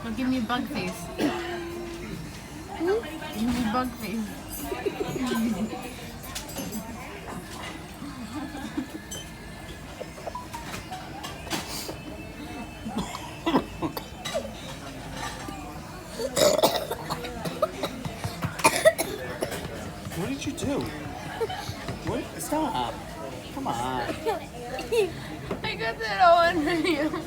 Well, give me bug face. Give me bug face. What did you do? What? Stop. Come on. I got that all under you.